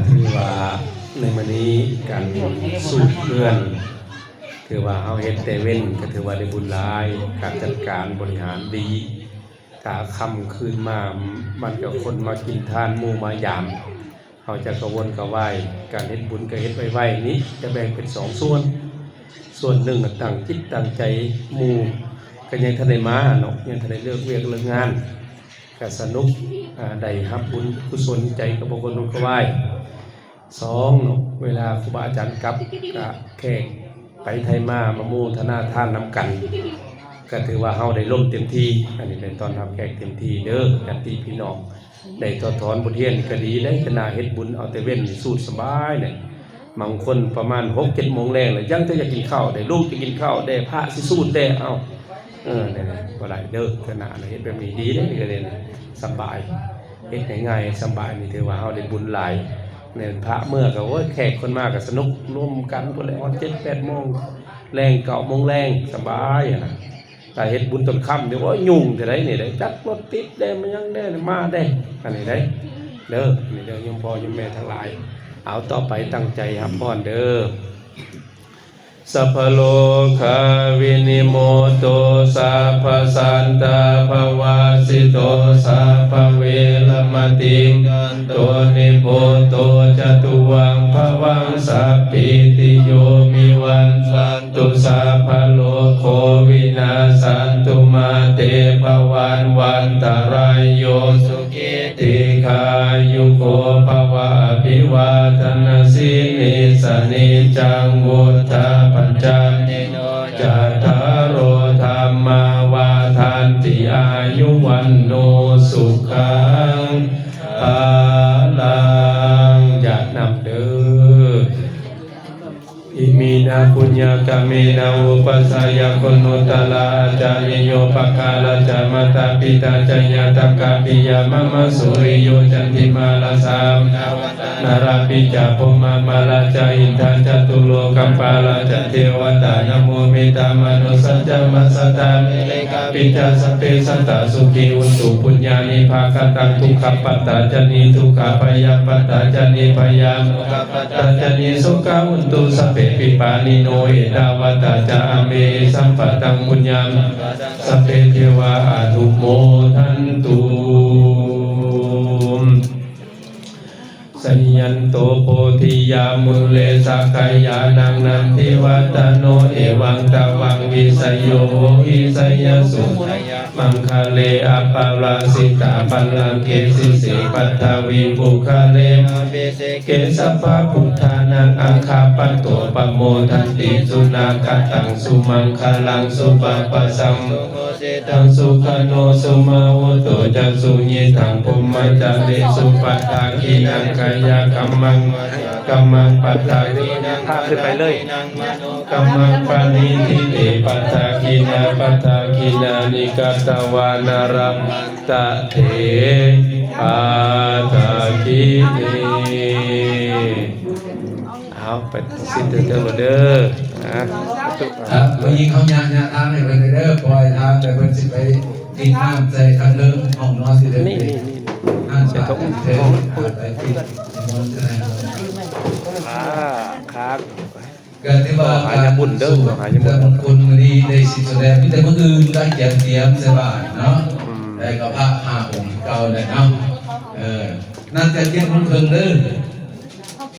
ถือว่าในมื้อนี้การสูบเพื่อนถือว่าเฮาเฮ็ดแต่เว้นก็ถือว่าได้บุญหลายการจัดการบริหารดีถ้าค่ำคืนมามันก็คนมากินทานหมู่มายามเฮาจะกระวนกระวายการเฮ็ดบุญก็เฮ็ดไว้ๆนี้จะแบ่งเป็น2ส่วนหนึ่งตั้งจิตตั้งใจหมู่ก็ยังทันได้มาเนาะยังทันได้เลิกเวียกเลิกงานก็สนุกได้รับบุญกุศลใจกับบ่คนก็ไหว้2เนาะเวลาครูบาอาจารย์กลับก็แขกไปไทยมาโมทนาทานน้ำกันก็ถือว่าเฮาได้ร่มเต็มที่อันนี้เป็นตอนรับแขกเต็มที่เด้อญาติพี่น้องได้ทอดถอนบทเรียนก็ดีได้ขณะเฮ็ดบุญเอาแต่เว้นสูตรสบายเนี่ยบางคนประมาณ 6-7 โมงแรงแล้วยังจะกินข้าวได้ลูกจะกินข้าวได้พระสิสูตรได้เอานี่บ่ได้เด้อขณะเฮ็ดแบบนี้ดีเด้ก็ได้สบายเฮ็ดง่ายๆสบายนี่ถือว่าเฮาได้บุญหลายเนี่ยพระเมื่อก็โอ้ยแขกคนมาก็สนุกร่วมกันพุ่นแหละ 7-8 โมงแรง9 โมงแรงสบายอ่ะนะถ้าเฮ็ดบุญตอนค่ำเดี๋ยวว่ายุ่งจะได้นี่ได้จัดรถติดได้มันยังได้มาได้อันนี้ได้เด้อนี่เด้อโยมพ่อโยมแม่ทั้งหลายเอาต่อไปตั้งใจรับพรเด้อสัพพโลกาวินิโมโตสัพพสันตภวาสิโตสัพพเวรมติกันโตนิโพโตจตุวังภวังสัพพิติโยมิวันสันตุสัพพโลกโควินาสันตุมาเตภวันวันตรายโยสุขิติขายุโกภวะอภิวาทนาสินิสนิจังวุฒาปัญจนิโนจัตตารโอธรรมาวาทันติอายุวันโนสุขังภาลังจะนำเด้ออิมินาปุญญากาเมนาอุปัสสายคุณุตลาจาริโยปกาลจามตาปิตาจญาตกาปิยามะมะสุริโยจันติมาลาสามนาราปิจาปุมามาลาจาอินทาจตุโลกัมปาลาจเทวตานะโมเมตามนุสัจจมัสสตามิเลกาปิจาสเปสัตตาสุขีอุตุปุญญานิภาคตังทุกขปัตตาจนีทุกขพยาปัตตาจนีพยานุขปัตตาจนีสุขาอุตุสเปปิปานิโนเอตาวตาจาเมสัมปตังปุญญาสเปเทวาอนุโมทันตุสัญญันโตโพธิยามุเลสักขายานังนันทิวัตโนเอวังตะวังวิสยโยหิสยสุมังคะเลอปาราสิตาปัลลังเกสิสิปัตถวิปุคะเลมาเบเสเกสัพพะพุทธานังอังคาปัตโตปโมทันติสุนาคตังสุมังคลังสุปปัสสัมตังสุขโนสุมาวุโตจักสุญิตังภูมิจาริสุปัตตาคีนังกายกัมมังปัตตาคีนังพาขึ้นไปเลยกัมมังปานิทิเตปัตตาคีนาปัตตาคีนานิกัตตวานารัมตะเถปัตตาคีนีเอาไปสิ้นเดือนเด้อผู้หญิงเขายางทางให้เป็นเด้อปล่อยทางแต่เป็นสิไปกินน้ำใจทางเดิมห้องนอนสิเด้อนี่เสียทุกห้องเปิดครับก็ที่ว่าหายบุญเด้อหายบุญคนดีได้สิแสดงที่แต่เมื่อคืนได้เตรียมสบายเนาะแต่ก็พระ5 องค์เก่าเลยเนาะนั่นจะเตรียมคนเพิ่งเด้อ